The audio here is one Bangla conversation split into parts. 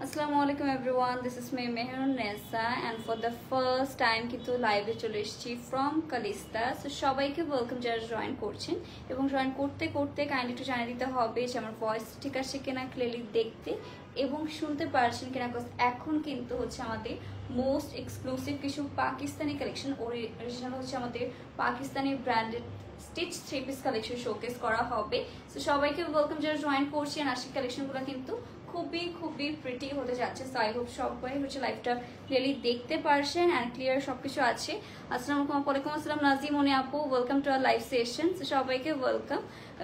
Assalamualaikum everyone, this is me Mehrun Nessa and for the first time কিন্তু লাইভে চলে এসেছি from Kalista. So সবাইকে ওয়েলকাম যারা জয়েন করছেন এবং জয়েন করতে করতে কাইন্ডলি একটু জানিয়ে দিতে হবে যে আমার ভয়েস ঠিক আছে কিনা, ক্লিয়ারলি দেখতে এবং শুনতে পারছেন কিনা। এখন কিন্তু হচ্ছে আমাদের মোস্ট এক্সক্লুসিভ কিছু পাকিস্তানি কালেকশন, অরিজিনাল হচ্ছে আমাদের Pakistani branded stitch three piece collection showcase করা হবে। সো সবাইকে ওয়েলকাম যারা জয়েন করছেন। আজকের কালেকশনগুলো কিন্তু খুবই খুবই প্রিটি হতে যাচ্ছে। সো আই হোপ সবাই হচ্ছে লাইভটা ক্লিয়ারলি দেখতে পারছেন অ্যান্ড ক্লিয়ার সবকিছু আছে। আসসালামু আলাইকুম। ওয়ালাইকুম আসসালাম নাজিম মনি আপু, welcome to our live session. So সবাইকে ওয়েলকাম।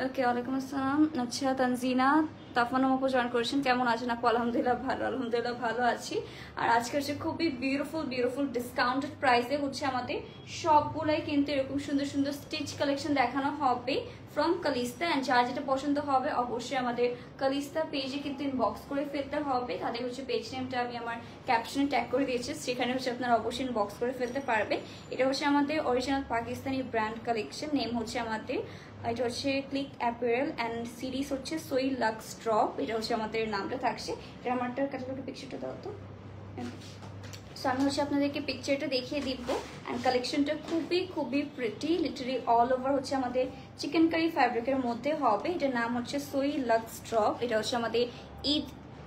ওকে, ওয়ালাইকুম আসসালাম। আচ্ছা, তানজিনা তাফানুম আপু জয়েন করেছেন, কেমন আছেন আপু? আলহামদুলিল্লাহ ভালো, আলহামদুলিল্লাহ ভালো আছি। আর আজকে হচ্ছে খুবই বিউটিফুল ডিসকাউন্টেড প্রাইসে হচ্ছে আমাদের সবগুলাই কিন্তু এরকম সুন্দর সুন্দর স্টিচ কালেকশন দেখানো হবে ফ্রম কালিস্তা। অ্যান্ড যার যেটা পছন্দ হবে অবশ্যই আমাদের কালিস্তা পেজে কিন্তু ইনবক্স করে ফেলতে হবে। তাদের হচ্ছে পেজ নেমটা আমি আমার ক্যাপশনে ট্যাগ করে দিয়েছি, সেখানে হচ্ছে আপনারা অবশ্যই ইনবক্স করে ফেলতে পারবেন। এটা হচ্ছে আমাদের original Pakistani brand collection, name হচ্ছে আমাদের, এটা হচ্ছে ক্লিক অ্যাপারেল অ্যান্ড সিরিজ হচ্ছে সোই লাক্স ড্রপ, এটা হচ্ছে আমাদের নামটা থাকছে। এটা আমারটা ক্যাটালগের পিকচারটা দাও তো। সো আমি হচ্ছে আপনাদেরকে পিকচারটা দেখিয়ে দিব। অ্যান্ড কালেকশনটা খুবই প্রিটি, লিটারালি অল ওভার হচ্ছে আমাদের চিকেন কারি ফ্যাব্রিকের মধ্যে হবে। এটার নাম হচ্ছে সোই লাক্স ড্রপ, এটা হচ্ছে আমাদের ঈদ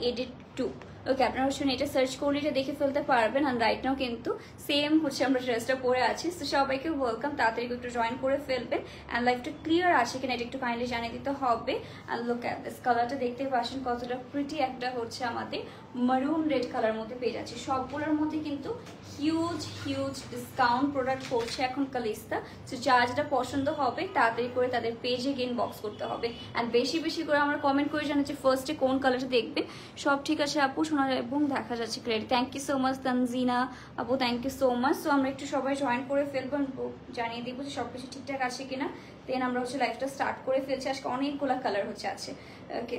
এডিট 2। ওকে, আপনারা হচ্ছে এটা সার্চ করলে এটা দেখে ফেলতে পারবেন। অ্যান্ড রাইট নাও কিন্তু সেম হচ্ছে আমরা ড্রেসটা পরে আছি। তো সবাইকে ওয়েলকাম, তাড়াতাড়ি একটু জয়েন করে ফেলবেন। অ্যান্ড লাইফটা ক্লিয়ার আছে কিনা এটা একটু কাইন্ডলি জানিয়ে দিতে হবে। অ্যান্ড লুক অ্যাট দিস কালারটা দেখতে পাচ্ছেন কতটা প্রিটি, একটা হচ্ছে আমাদের মারুন রেড কালার মধ্যে পেয়ে যাচ্ছে। সবগুলোর মধ্যে কিন্তু হিউজ ডিসকাউন্ট প্রোডাক্ট করছে এখন কালিস্তা। সো যার যেটা পছন্দ হবে তাড়াতাড়ি করে তাদের পেজে গিয়ে ইনবক্স করতে হবে। অ্যান্ড বেশি করে আমরা কমেন্ট করে জানাচ্ছি ফার্স্টে কোন কালারটা দেখবেন। সব ঠিক আছে আপু, শোনা যায় এবং দেখা যাচ্ছে clear. Thank you so much Tanjina আপু, thank you so much. So আমরা একটু সবাই জয়েন করে ফেলবো, জানিয়ে দিব যে সবকিছু ঠিকঠাক আছে কিনা। দেন আমরা হচ্ছে লাইভটা স্টার্ট করে ফেলছি। আজকে অনেকগুলো কালার হচ্ছে আছে। ওকে,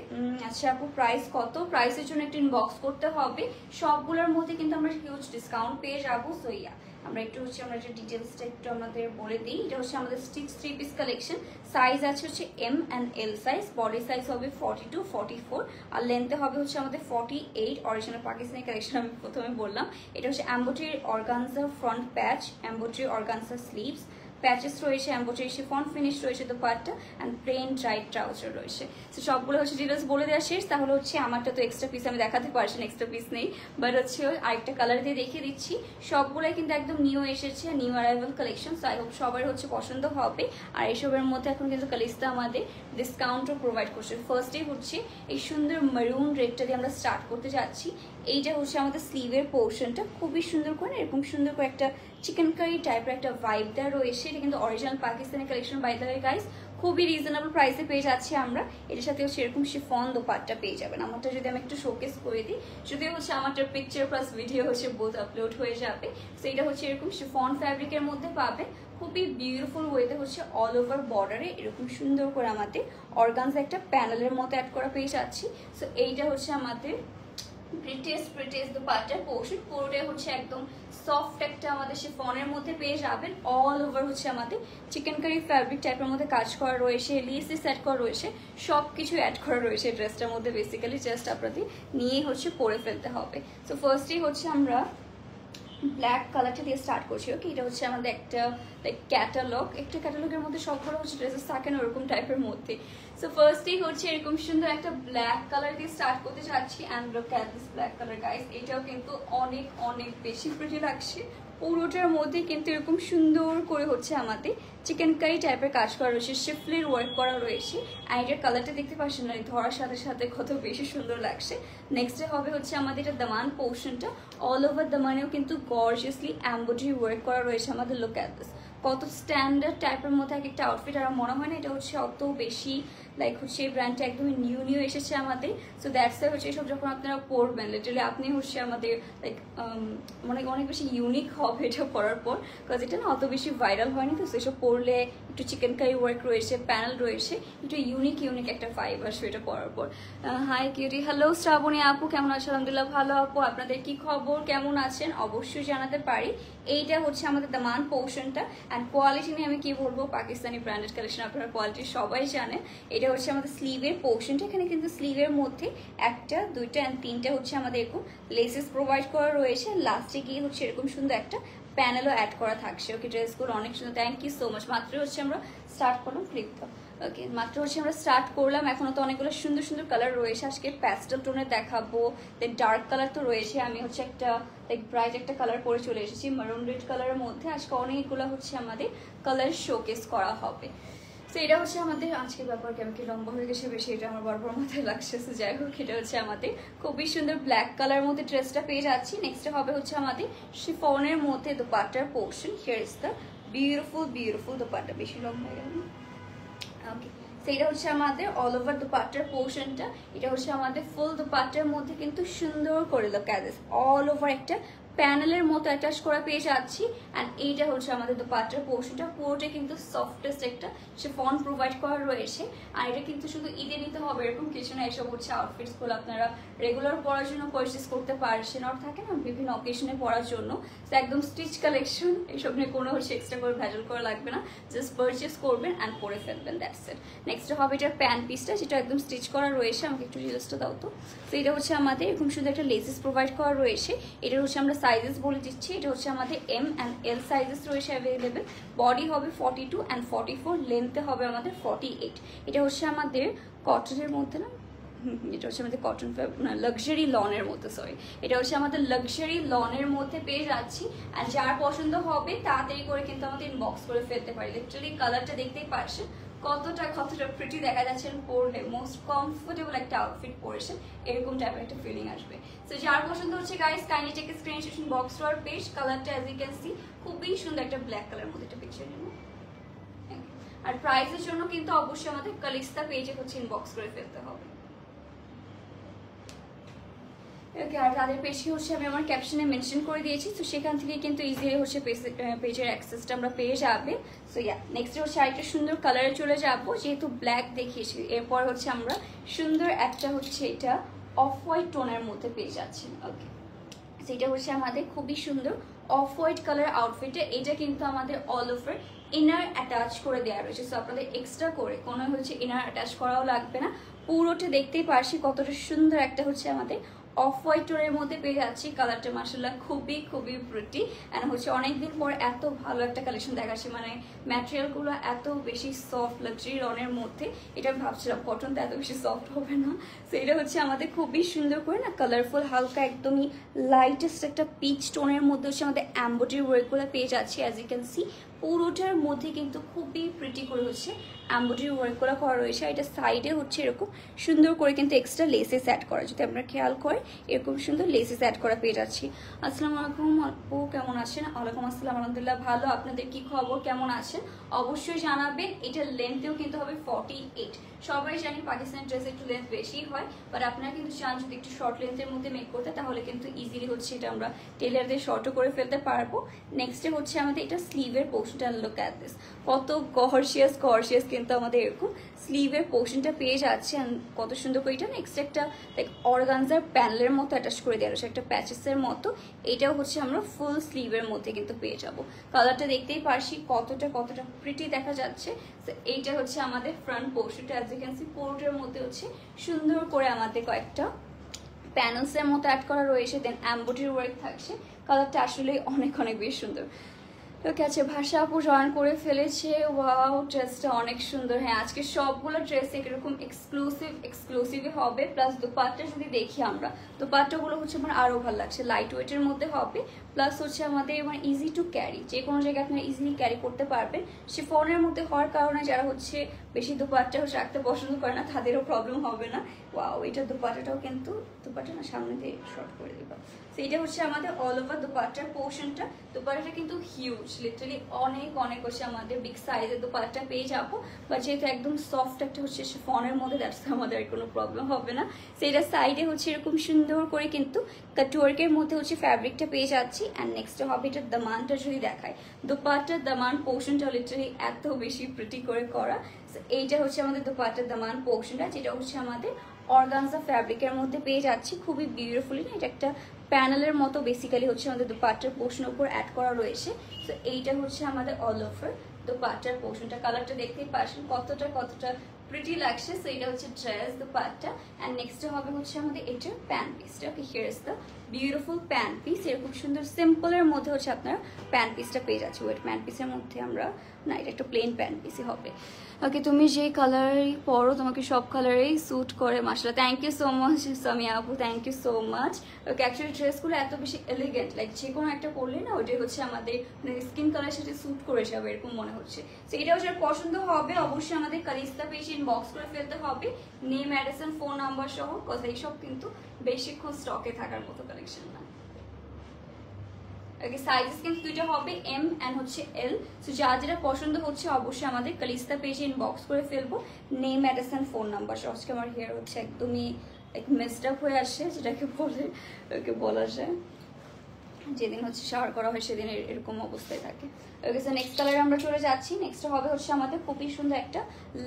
আচ্ছা আপু প্রাইস কত? প্রাইসের জন্য একটু ইনবক্স করতে হবে। সবগুলোর মধ্যে কিন্তু আমরা হিউজ ডিসকাউন্ট পেয়ে যাবো। সো আমরা একটু হচ্ছে আমরা যে ডিটেলসটা একটু আমাদের বলে দিই। এটা হচ্ছে আমাদের stitch three piece collection. Size আছে হচ্ছে M and L size, body size হবে 42, 44 আর লেন্থে হবে হচ্ছে আমাদের 48। অরিজিনাল পাকিস্তানি কালেকশন আমি প্রথমে বললাম। এটা হচ্ছে embroidery organza front patch, embroidery organza sleeves, patches রয়েছে, এমব্রয়ডারি শিফন ফিনিশ রয়েছে dupatta and plain dried trouser রয়েছে। তো সবগুলো হচ্ছে ডিটেলস বলে দেওয়া শেষ। তাহলে হচ্ছে আমারটা তো এক্সট্রা পিস আমি দেখাতে পারছি না, এক্সট্রা পিস নেই, বাট হচ্ছে আরেকটা কালার দিয়ে দেখিয়ে দিচ্ছি। সবগুলোই কিন্তু একদম নিউ এসেছে, new arrival collection. So I hope সবার হচ্ছে পছন্দ হবে। আর এইসবের মধ্যে এখন কিন্তু কালিস্তা আমাদের ডিসকাউন্টও প্রোভাইড করছে। ফার্স্টেই হচ্ছে এই সুন্দর মেরুন রেডটা দিয়ে আমরা স্টার্ট করতে যাচ্ছি। এইটা হচ্ছে আমাদের স্লিভের পোর্শনটা, খুবই সুন্দর করে এরকম সুন্দর করে একটা চিকেন কারি টাইপের একটা ভাইব দেওয়া রয়েছে। এটা কিন্তু original Pakistani collection by the way guys, খুবই রিজনেবল প্রাইসে পেয়ে যাচ্ছি আমরা। এটার সাথে হচ্ছে এরকম শিফন দোপাট্টা পেয়ে যাবেন। আমারটা যদি আমি একটু শোকেস করে দিই, যদিও হচ্ছে আমারটার পিকচার প্লাস ভিডিও হচ্ছে বোথ আপলোড হয়ে যাবে। তো এটা হচ্ছে এরকম শিফন ফ্যাব্রিকের মধ্যে পাবেন, খুবই বিউটিফুল ওয়েতে হচ্ছে অল ওভার বর্ডারে এরকম সুন্দর করে আমাদের অর্গানজা একটা প্যানেলের মতো অ্যাড করা পেয়ে যাচ্ছি। সো এইটা হচ্ছে আমাদের প্রিটিয়েস্ট দোপাট্টার পোর্শন, পুরোটাই হচ্ছে একদম সফট একটা আমাদের শিফনের মধ্যে পেয়ে যাবেন। অল ওভার হচ্ছে আমাদের চিকেন কারি ফ্যাব্রিক টাইপের মধ্যে কাজ করা রয়েছে, লেসিস অ্যাড করা রয়েছে, সব কিছু অ্যাড করা রয়েছে ড্রেসটার মধ্যে। বেসিক্যালি জাস্ট আপনাদের নিয়ে হচ্ছে পরে ফেলতে হবে। সো ফার্স্টেই হচ্ছে আমরা ব্ল্যাক কালারটা দিয়ে স্টার্ট করছি। ওকে, এটা হচ্ছে আমাদের একটা লাইক ক্যাটালগ, একটা ক্যাটালগের মধ্যে সবগুলো হচ্ছে ড্রেসেস থাকে না ওরকম টাইপের মধ্যে। সো ফার্স্টেই হচ্ছে এরকম সুন্দর একটা ব্ল্যাক কালার দিয়ে স্টার্ট করতে যাচ্ছি। And look at this black colour guys, এটাও কিন্তু অনেক বেশি প্রিটি লাগছে। পুরোটার মধ্যে কিন্তু এরকম সুন্দর করে হচ্ছে আমাদের চিকেন কারি টাইপের কাজ করা রয়েছে, শিফলির ওয়ার্ক করা রয়েছে। আর এটার কালারটা দেখতে পাচ্ছেন না, ধরার সাথে সাথে কত বেশি সুন্দর লাগছে। নেক্সটে হবে হচ্ছে আমাদের এটা দামান পোর্শনটা, অল ওভার দামানেও কিন্তু গর্জিয়াসলি এমব্রয়ডারি ওয়ার্ক করা রয়েছে আমাদের। লুক অ্যাট দিস, কত স্ট্যান্ডার্ড টাইপের মধ্যে এক একটা আউটফিট। আর মনে হয় না এটা হচ্ছে অত বেশি লাইক হচ্ছে এই ব্র্যান্ডটা একদমই নিউ এসেছে আমাদের। সো দ্যাটস হচ্ছে এসব যখন আপনারা পরবেন লিটারালি আপনি হচ্ছে আমাদের লাইক অনেক বেশি ইউনিক হবে এটা পরার পর, বিকজ এটা না অত বেশি ভাইরাল হয়নি। তো সেসব পরলে একটু চিকেনকারি ওয়ার্ক রয়েছে, প্যানেল রয়েছে, একটু ইউনিক একটা ভাইব আসবে এটা পরার পর। হাই কিউটি, হ্যালো শ্রাবণী আপু, কেমন আছেন? আলহামদুলিল্লাহ ভালো আপু, আপনাদের কি খবর, কেমন আছেন অবশ্যই জানাতে পারি। এইটা হচ্ছে আমাদের দামান পোর্শনটা। অ্যান্ড কোয়ালিটি নিয়ে আমি কি বলবো, পাকিস্তানি ব্র্যান্ডেড কালেকশন, আপনারা কোয়ালিটি সবাই জানেন। এটা হচ্ছে আমাদের স্লিভের পোর্শনটা। এখানে কিন্তু স্লিভের মধ্যে একটা, দুইটা অ্যান্ড তিনটা হচ্ছে আমাদের এরকম লেসেস প্রোভাইড করা রয়েছে। লাস্টে গিয়ে হচ্ছে এরকম সুন্দর একটা প্যানেলও অ্যাড করা থাকছে। ওকে, ড্রেসগুলো অনেক সুন্দর, থ্যাংক ইউ সো মাচ। মাত্র হচ্ছে আমরা স্টার্ট করলাম, ক্লিক দাও। ওকে, মাত্র হচ্ছে আমরা স্টার্ট করলাম, এখনো তো অনেকগুলো সুন্দর কালার রয়েছে। আজকে প্যাস্টেল টোনে দেখাবো, দেন ডার্ক কালার তো রয়েছে। আমি হচ্ছে একটা লাইক ব্রাইট একটা কালার পরে চলে এসেছি মারুন রেড কালারের মধ্যে। আজকে অনেকগুলো হচ্ছে আমাদের কালার শোকেস করা হবে। তো এটা হচ্ছে আমাদের আজকের ব্যাপার। কেমন কি লম্বা হয়ে গেছে বেশি, এটা আমার বারবার মাথায় লাগছে। যাই হোক, এটা হচ্ছে আমাদের খুবই সুন্দর ব্ল্যাক কালার মধ্যে ড্রেসটা পেয়ে যাচ্ছি। নেক্সট হবে হচ্ছে আমাদের শিফনের মধ্যে দোপাট্টার portion. Here is the beautiful dupatta. বেশি লম্বা হয়ে গেল। ওকে, সেইটা হচ্ছে আমাদের অল ওভার দোপাট্টার পোর্শনটা। এটা হচ্ছে আমাদের ফুল দোপাট্টার মধ্যে কিন্তু সুন্দর করে look at this, all over একটা প্যানেলের মতো অ্যাটাচ করা পেয়ে যাচ্ছি। অ্যান্ড এইটা হচ্ছে আমাদের দোপাট্টার পোর্শনটা। পুরোটা কিন্তু সফটেস্ট একটা শিফন প্রোভাইড করা রয়েছে। আর এটা কিন্তু শুধু ঈদে নিতে হবে এরকম কিছু না। এসব হচ্ছে আউটফিটসগুলো আপনারা রেগুলার পরার জন্য পারচেস করতে পারছেন, আর থাকে না বিভিন্ন অকেশনে পরার জন্য। তো একদম স্টিচ কালেকশন, এইসব নিয়ে কোনো হচ্ছে এক্সট্রা করে ভেজাল করা লাগবে না, জাস্ট পারচেস করবেন অ্যান্ড পরে ফেলবেন, দ্যাটস ইট। নেক্সট হবে এটার প্যান্ট পিসটা, যেটা একদম স্টিচ করা রয়েছে। আমাকে একটু রিলসটা দাও তো। তো এটা হচ্ছে আমাদের এরকম শুধু একটা লেসেস প্রোভাইড করা রয়েছে। এটা হচ্ছে আমরা সাইজেস বলে দিচ্ছি। এটা হচ্ছে আমাদের এম অ্যান্ড এল সাইজেস রয়েছে অ্যাভেলেবেল। বডি হবে 42 অ্যান্ড 44, লেন্থে হবে আমাদের 48। এটা হচ্ছে আমাদের কটনের মধ্যে না, এটা হচ্ছে আমাদের কটন লাক্সারি লনের মধ্যে, সরি, এটা হচ্ছে আমাদের লাক্সারি লনের মধ্যে পেয়ে যাচ্ছি। আর যার পছন্দ হবে তাড়াতাড়ি করে কিন্তু আমাদের ইনবক্স করে ফেলতে পারি। লিটারালি কালারটা দেখতেই পারছেন কতটা প্রিটি দেখা যাচ্ছে। পরলে মোস্ট কমফোর্টেবল একটা আউটফিট পরেছেন, এরকম টাইপের একটা ফিলিং আসবে। তো যার পছন্দ হচ্ছে guys, kindly take screenshot box to our page. কালারটা অ্যাজ ইউ ক্যান সি খুবই সুন্দর একটা ব্ল্যাক কালার মধ্যে একটা পিকচার নিব। আর প্রাইসের জন্য কিন্তু অবশ্যই আমাদের কালিস্তা পেজে হচ্ছে ইনবক্স করে ফেলতে হবে। ওকে, আর তাদের পেজে হচ্ছে আমি আমার ক্যাপশনে মেনশন করে দিয়েছি। তো সেখান থেকে কিন্তু ইজিলি হচ্ছে পেজের অ্যাক্সেসটা আমরা পেয়ে যাবে। সো ইয়া, নেক্সট হচ্ছে আরেকটা সুন্দর কালারে চলে যাবো। যেহেতু ব্ল্যাক দেখিয়েছি, এরপর হচ্ছে আমরা সুন্দর একটা হচ্ছে এটা অফ হোয়াইট টোনের মধ্যে পেয়ে যাচ্ছি। ওকে, সেটা হচ্ছে আমাদের খুবই সুন্দর অফ হোয়াইট কালার আউটফিটে। এটা কিন্তু আমাদের অল ওভার ইনার অ্যাটাচ করে দেওয়া রয়েছে। সো আপনাদের এক্সট্রা করে কোনো হচ্ছে ইনার অ্যাটাচ করাও লাগবে না। পুরোটা দেখতেই পারছি কতটা সুন্দর একটা হচ্ছে আমাদের অফ হোয়াইট টোনের মধ্যে পেয়ে যাচ্ছি। কালারটা মাশাআল্লাহ খুবই প্রিটি। অ্যান্ড হচ্ছে অনেকদিন পর এত ভালো একটা কালেকশন দেখাচ্ছি, মানে ম্যাটেরিয়ালগুলো এত বেশি সফট লাক্সারি রনের মধ্যে। এটা আমি ভাবছিলাম কটনটা এত বেশি সফট হবে না। তো এটা হচ্ছে আমাদের খুবই সুন্দর করে না কালারফুল, হালকা একদমই লাইটেস্ট একটা পিচ টোনের মধ্যে হচ্ছে আমাদের এমব্রয়ডারি ওয়ার্কগুলো পেয়ে যাচ্ছি। অ্যাজ ইউ ক্যান সি পুরোটার মধ্যে কিন্তু খুবই প্রিটি করে হচ্ছে এমব্রয়ডারি ওয়ার্কগুলো করা রয়েছে। এটা সাইডে হচ্ছে এরকম সুন্দর করে কিন্তু এক্সট্রা লেসেস অ্যাড করা, যদি আমরা খেয়াল করি এরকম সুন্দর লেসেস অ্যাড করা পেয়ে যাচ্ছি। আসসালামু আলাইকুম আপু, কেমন আছেন? ওয়ালাইকুম আসসালাম, আলহামদুলিল্লাহ ভালো। আপনাদের কি খবর, কেমন আছেন অবশ্যই জানাবেন। এটার লেন্থেও কিন্তু হবে 48। সবাই জানি পাকিস্তানি ড্রেস একটু লেন্থ বেশি হয়, বাট আপনারা কিন্তু চান যদি একটু শর্ট লেন্থের মধ্যে মেক করতে, তাহলে কিন্তু ইজিলি হচ্ছে এটা আমরা টেলারদের শর্টও করে ফেলতে পারবো। নেক্সটে হচ্ছে আমাদের এটা স্লিভের পোর্শনটা, লুক অ্যাট দিস, কত গর্জিয়াস কিন্তু আমাদের এরকম স্লিভের পোর্শনটা পেয়ে যাচ্ছে। কত সুন্দর করে এটা নেক্সট একটা লাইক অর্গানজার প্যানেলের মতো অ্যাটাচ করে দেওয়া রয়েছে, একটা প্যাচেসের মতো। এটাও হচ্ছে আমরা ফুল স্লিভের মধ্যে কিন্তু পেয়ে যাব। কালারটা দেখতেই পারছি কতটা প্রিটি দেখা যাচ্ছে। তো এইটা হচ্ছে আমাদের ফ্রন্ট পোর্শনটা। অ্যাজ ইউ ক্যান সি পুরোটার মধ্যে হচ্ছে সুন্দর করে আমাদের কয়েকটা প্যানেলসের মতো অ্যাড করা রয়েছে, দেন এমব্রয়ডারি ওয়ার্ক থাকছে। কালারটা আসলে অনেক বেশ সুন্দর। ওকে, আচ্ছা ভাষা আপু জয়েন করে ফেলেছে, ওয়াও ড্রেসটা অনেক সুন্দর। হ্যাঁ, আজকে সবগুলো ড্রেস এরকম এক্সক্লুসিভই হবে। প্লাস দোপাট্টা যদি দেখি আমরা, দোপাট্টাগুলো হচ্ছে আমার আরও ভালো লাগছে, লাইট ওয়েটের মধ্যে হবে। প্লাস হচ্ছে আমাদের মানে ইজি টু ক্যারি, যে কোনো জায়গায় আপনারা ইজিলি ক্যারি করতে পারবেন। শিফনের মধ্যে হওয়ার কারণে যারা হচ্ছে বেশি দোপাট্টা হচ্ছে রাখতে পছন্দ করে না, তাদেরও প্রবলেম হবে না। ওয়াও, এটা দুপাট্টাটাও কিন্তু দুপাট্টা না সামনে দিয়ে শর্ট করে দিবা। তো এটা হচ্ছে আমাদের অল ওভার দুপাট্টার পোর্শনটা। দুপাট্টাটা কিন্তু হিউজ, লিটারালি অনেক অনেক হচ্ছে আমাদের বিগ সাইজের দুপাট্টা পেয়ে যাবো। বাট যেহেতু একদম সফট একটা হচ্ছে ফনের মধ্যে, দ্যাটস আমাদের আর কোনো প্রবলেম হবে না। তো এটা সাইডে হচ্ছে এরকম সুন্দর করে কিন্তু কাটওয়ার্কের মধ্যে হচ্ছে ফ্যাব্রিকটা পেয়ে যাচ্ছি। অ্যান্ড নেক্সট হবে এটার দামানটা যদি দেখায়, দুপাট্টার দামান পোর্শনটা লিটারালি এত বেশি প্রিটি করে করা। এইটা হচ্ছে আমাদের দুপাট্টার দামান পোর্শনটা, যেটা হচ্ছে আমাদের অর্গানজা ফ্যাব্রিকের মধ্যে পেয়ে যাচ্ছি। খুবই বিউটিফুলি না, এটা একটা প্যানেলের মতো বেসিক্যালি হচ্ছে আমাদের দুপাট্টার পোর্শনের উপর অ্যাড করা রয়েছে। তো এইটা হচ্ছে আমাদের অল ওভার দুপাট্টার পোর্শনটা। কালারটা দেখতেই পাচ্ছেন কতটা কতটা প্রিটি লাগছে। সো এটা হচ্ছে ড্রেস দুপাট্টা। অ্যান্ড নেক্সট হবে হচ্ছে আমাদের এটার প্যান্ট পিসটা। Okay, here is the beautiful pant piece. এরকম সুন্দর সিম্পলের মধ্যে হচ্ছে আপনারা প্যান্ট পিসটা পেয়ে যাচ্ছে। ওয়েট প্যান্ট পিসের মধ্যে আমরা না, এটা একটা প্লেন প্যান্ট পিসই হবে। ওকে, তুমি যে কালারই পরো তোমাকে সব কালারেই স্যুট করে মাশাআল্লাহ। Thank you so much Samia আপু, thank you so much. Okay, actually ড্রেসগুলো এত বেশি এলিগেন্ট, লাইক যে কোনো একটা পরলে না ওইটাই হচ্ছে আমাদের স্কিন কালারের সাথে স্যুট করে যাবে এরকম মনে হচ্ছে। তো এটা হচ্ছে পছন্দ হবে অবশ্যই আমাদের কালিস্তা পেজে ইনবক্স করে ফেলতে হবে, নেম, অ্যাড্রেস, ফোন নাম্বার সহ। কথা এইসব কিন্তু বেশিক্ষণ স্টকে থাকার মতো কালেকশন না। ওকে, সাইজেস কিন্তু দুইটা হবে, এম অ্যান্ড হচ্ছে এল। সো যার যেটা পছন্দ হচ্ছে অবশ্যই আমাদের কালিস্তা পেজে ইনবক্স করে ফেলবো, name, address and phone number. So আজকে আমার হেয়ার হচ্ছে একদমই মেসড আপ হয়ে আসে, যেটাকে বলে ওকে বলা যায় যেদিন হচ্ছে শাওয়ার করা হয় সেদিন এরকম অবস্থায় থাকে। ওকে, সো নেক্সট কালারে আমরা চলে যাচ্ছি। নেক্সট হবে হচ্ছে আমাদের খুবই সুন্দর একটা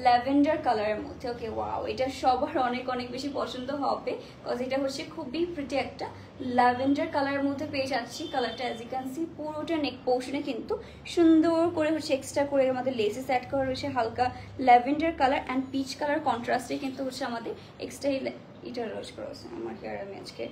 ল্যাভেন্ডার কালারের মধ্যে। ওকে, ওয়াও, এটা সবার অনেক অনেক বেশি পছন্দ হবে, বিকজ এটা হচ্ছে খুবই প্রিটি একটা ল্যাভেন্ডার কালারের মধ্যে পেয়ে যাচ্ছি। কালারটা অ্যাজ ইউ ক্যান সি পুরোটা নেক পোর্শনে কিন্তু সুন্দর করে হচ্ছে এক্সট্রা করে আমাদের লেসেস অ্যাড করা রয়েছে, হালকা lavender colour and peach colour কন্ট্রাস্টে কিন্তু হচ্ছে আমাদের এক্সট্রা এটা রোজ করা হচ্ছে। আমার হেয়ার আমি আজকে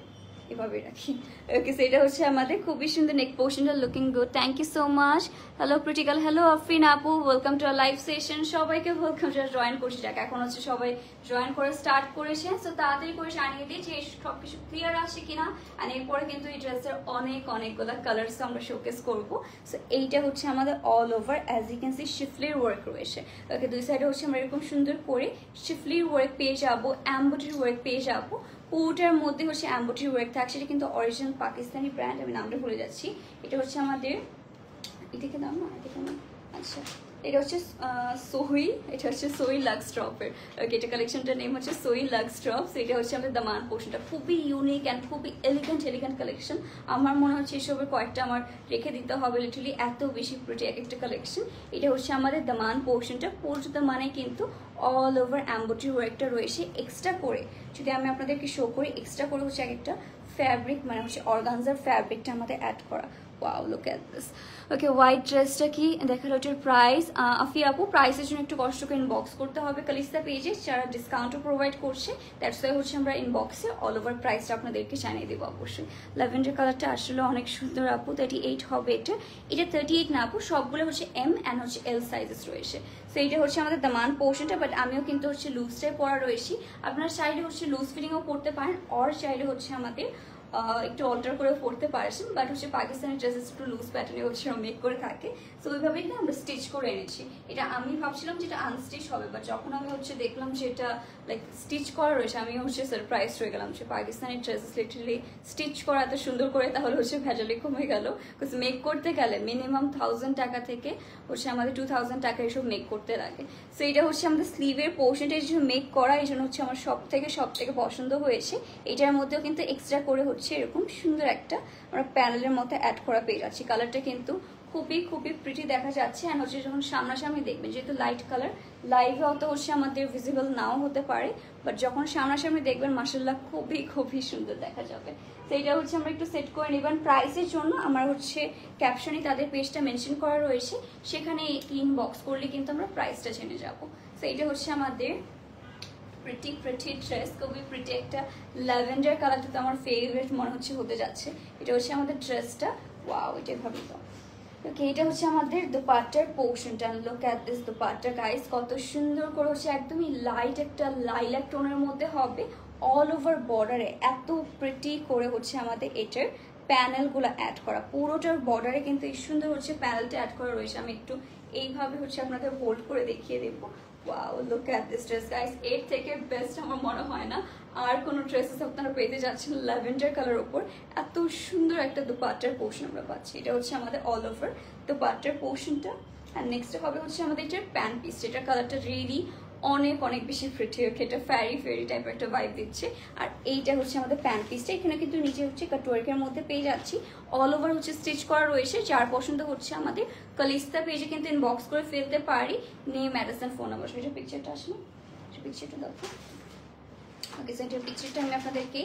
এভাবে রাখি। ওকে, সেটা হচ্ছে আমাদের খুবই সুন্দর নেক পোর্শনটা, looking good. Thank you so much. Hello প্রিটিকাল, হ্যালো আফরিন আপু, welcome to our live session. সবাইকে ওয়েলকাম, যারা জয়েন করছি, যাক এখন হচ্ছে সবাই জয়েন করে স্টার্ট করেছে। সো তাড়াতাড়ি করে জানিয়ে দিই যে সব কিছু ক্লিয়ার আছে কিনা। আর এরপরে কিন্তু এই ড্রেসের অনেক অনেকগুলো কালার্স আমরা শোকেস করবো। সো এইটা হচ্ছে আমাদের all over as you can see শিফলির ওয়ার্ক রয়েছে। ওকে, দুই সাইডে হচ্ছে আমরা এরকম সুন্দর করে শিফলির ওয়ার্ক পেয়ে যাবো, এমব্রয়ডারি ওয়ার্ক পেয়ে যাবো। পুরোটার মধ্যে হচ্ছে এমব্রয়ডারি ওয়ার্ক থাকছে। এটা কিন্তু অরিজিনাল পাকিস্তানি ব্র্যান্ড, আমি নামটা ভুলে যাচ্ছি। এটা হচ্ছে আমাদের এটাকে দাম না, এটা কেমন, আচ্ছা এটা হচ্ছে সোহিল, এটা হচ্ছে সোহিল লাক্স ড্রপের। ওকে, এটা কালেকশনটার নেম হচ্ছে সোহিল লাক্স ড্রপস। এটা হচ্ছে আমাদের দামান পোর্শনটা, খুবই ইউনিক অ্যান্ড খুবই এলিগেন্ট কালেকশন। আমার মনে হচ্ছে এসবের কয়েকটা আমার রেখে দিতে হবে, লিটারালি এত বেশি প্রিটি এক একটা কালেকশন। এটা হচ্ছে আমাদের দামান পোর্শনটা, পুরো দামানে কিন্তু অল ওভার এমব্রয়ডারি ওয়ার্কটা রয়েছে এক্সট্রা করে। যদি আমি আপনাদেরকে শো করি, এক্সট্রা করে হচ্ছে এক একটা ফ্যাব্রিক মানে হচ্ছে অর্গানজার ফ্যাব্রিকটা আমাদের অ্যাড করা। Wow, look at this. Okay, white ড্রেসটা কি দেখালো, ওটার প্রাইস আফি আপু, প্রাইসের জন্য একটু কষ্ট করে ইনবক্স করতে হবে কালিস্তা পেজে, যারা ডিসকাউন্টও প্রোভাইড করছে। দ্যাটস ওয়াই হচ্ছে আমরা ইনবক্সে অল ওভার প্রাইসটা আপনাদেরকে জানিয়ে দেবো অবশ্যই। ল্যাভেন্ডার কালারটা আসলে অনেক সুন্দর আপু, 38 হবে এটা। এটা 38 না আপু, সবগুলো হচ্ছে এম অ্যান্ড হচ্ছে এল সাইজেস রয়েছে। সো এইটা হচ্ছে আমাদের দামান পোর্শনটা, বাট আমিও কিন্তু হচ্ছে লুজটাই পরা রয়েছি। আপনার চাইলে হচ্ছে লুজ ফিটিংও পরতে পারেন, অর চাইলে হচ্ছে আমাদের একটু অল্টার করে পড়তে পারছেন। বাট হচ্ছে পাকিস্তানি ড্রেসেস একটু লুজ প্যাটার্নে হচ্ছে মেক করে থাকে। সো ওইভাবেই না আমরা স্টিচ করে এনেছি। এটা আমি ভাবছিলাম যেটা আনস্টিচ হবে, বাট যখন আমি হচ্ছে দেখলাম যে এটা লাইক স্টিচ করা রয়েছে, আমি হচ্ছে সারপ্রাইজ হয়ে গেলাম যে পাকিস্তানি ড্রেসেস লিটারালি স্টিচ করা এত সুন্দর করে, তাহলে হচ্ছে ভেজালি কমে গেল। বিকজ মেক করতে গেলে মিনিমাম 1000 টাকা থেকে হচ্ছে আমাদের 2000 টাকা এসব মেক করতে লাগে। সো এটা হচ্ছে আমাদের স্লিভের পোর্শনটা এই জন্য মেক করা, এই জন্য হচ্ছে আমার সব থেকে পছন্দ হয়েছে। এটার মধ্যেও কিন্তু এক্সট্রা করে হচ্ছে এরকম সুন্দর একটা আমরা প্যানেলের মধ্যে অ্যাড করা পেয়ে যাচ্ছি। কালারটা কিন্তু খুবই প্রিটি দেখা যাচ্ছে। অ্যান্ড হচ্ছে যখন সামনাসামনি দেখবেন, যেহেতু লাইট কালার, লাইভে অত হচ্ছে আমাদের ভিজিবল নাও হতে পারে, বাট যখন সামনাসামনি দেখবেন মাশাআল্লাহ খুবই সুন্দর দেখা যাবে। তো এটা হচ্ছে আমরা একটু সেট করে নেবেন। প্রাইসের জন্য আমার হচ্ছে ক্যাপশনে তাদের পেজটা মেনশন করা রয়েছে, সেখানে ইনবক্স করলে কিন্তু আমরা প্রাইসটা জেনে যাবো। তো এটা হচ্ছে আমাদের প্রিটি ড্রেস, খুবই প্রিটি একটা ল্যাভেন্ডার কালারটা তো আমার ফেভারিট মনে হচ্ছে হতে যাচ্ছে। এটা হচ্ছে আমাদের ড্রেসটা, ওয়াও, এটা ভাবি তো। ওকে, এটা হচ্ছে আমাদের দুপাট্টার পোর্শনটা, look at this dupatta guys, কত সুন্দর করে হচ্ছে একদমই লাইট একটা লাইলাক টোনের মধ্যে হবে। অল ওভার বর্ডারে এত প্রিটি করে হচ্ছে আমাদের এটার প্যানেলগুলো অ্যাড করা, পুরোটার বর্ডারে কিন্তু এই সুন্দর হচ্ছে প্যানেলটা অ্যাড করা রয়েছে। আমি একটু এইভাবে হচ্ছে আপনাদের হোল্ড করে দেখিয়ে দেবো। Wow, look at this dress guys, এর থেকে বেস্ট আমার মনে হয় না আর কোনো ড্রেসেস আপনারা পেতে যাচ্ছেন। ল্যাভেন্ডার কালার উপর এত সুন্দর একটা দুপাট্টার পোর্শন আমরা পাচ্ছি। এটা হচ্ছে আমাদের অল ওভার দুপাট্টার পোর্শনটা। অ্যান্ড নেক্সট হবে হচ্ছে আমাদের এটার প্যান্ট পিস, যেটার কালারটা রিয়েলি অনেক অনেক বেশি প্রিটি, ওকে এটা ফ্যারি ফেরি টাইপের একটা ভাইব দিচ্ছে। আর এইটা হচ্ছে আমাদের প্যান্ট পিসটা, এখানে কিন্তু নিচে হচ্ছে কাটওয়ার্কের মধ্যে পেয়ে যাচ্ছি, অল ওভার হচ্ছে স্টিচ করা রয়েছে। যার পছন্দ হচ্ছে আমাদের কালিস্তা পেজে কিন্তু ইনবক্স করে ফেলতে পারি, name address and phone number. সেটা পিকচারটা আসলে পিকচারটা দেখো। ওকে, সেটার পিকচারটা আমি আপনাদেরকে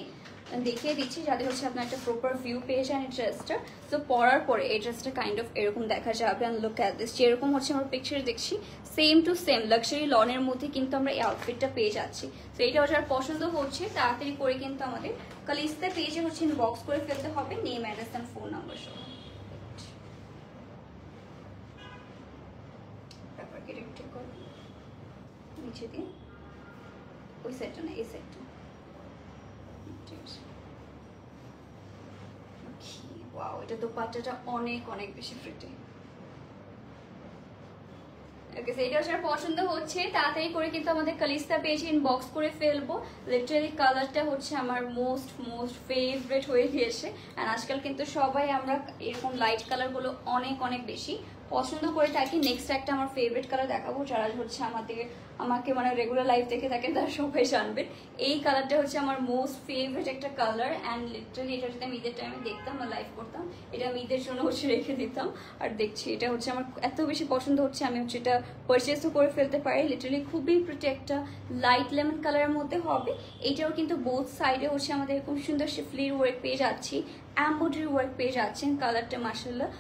দেখিয়ে দিচ্ছি যাতে হচ্ছে আপনার একটা প্রপার ভিউ পেয়ে যান এই ড্রেসটা। তো পরার পরে এই ড্রেসটা কাইন্ড অফ এরকম দেখা যাবে। অ্যান্ড লুক অ্যাট দিস, যেরকম হচ্ছে আমরা পিকচারে দেখছি সেম টু সেম লাক্সারি লনের মধ্যে কিন্তু আমরা এই আউটফিটটা পেয়ে যাচ্ছি। তো এইটা যার পছন্দ হচ্ছে তাড়াতাড়ি করে কিন্তু আমাদের কালিস্তা পেজে হচ্ছে ইনবক্স করে ফেলতে হবে, name address and phone number সহ। ব্যাপারকে একটু করো নিচে দিয়ে, ওই সাইডটা না এই সাইডটা। ওয়াও, এটা দোপাট্টাটা অনেক অনেক বেশি প্রিটি। ওকে, সেইটা যার পছন্দ হচ্ছে তাড়াতাড়ি করে কিন্তু আমাদের কালিস্তা পেজে ইনবক্স করে ফেলবো। লিটারালি কালারটা হচ্ছে আমার মোস্ট ফেভারিট হয়ে গিয়েছে। অ্যান্ড আজকাল কিন্তু সবাই আমরা এরকম লাইট কালারগুলো অনেক অনেক বেশি পছন্দ করে থাকি। নেক্সট একটা আমার ফেভারিট কালার দেখাবো, যারা হচ্ছে আমাকে মানে রেগুলার লাইফ দেখে থাকেন তারা সবাই জানবেন। এই কালারটা হচ্ছে আমার মোস্ট ফেভারিট একটা কালার। অ্যান্ড লিটারালি এটা যদি আমি ঈদের টাইমে দেখতাম বা লাইভ করতাম, এটা আমি ঈদের জন্য হচ্ছে রেখে দিতাম। আর দেখছি এটা হচ্ছে আমার এত বেশি পছন্দ হচ্ছে, আমি হচ্ছে এটা পারচেসও করে ফেলতে পারি। লিটারালি খুবই প্রিটি একটা লাইট লেমন কালারের মধ্যে হবে। এইটাও কিন্তু বোথ সাইডে হচ্ছে আমাদের খুব সুন্দর শিফলির ওয়ার্ক পেয়ে যাচ্ছি, এমব্রয়ডারি ওয়ার্ক পেয়ে যাচ্ছেন। কালারটা মাশাআল্লাহ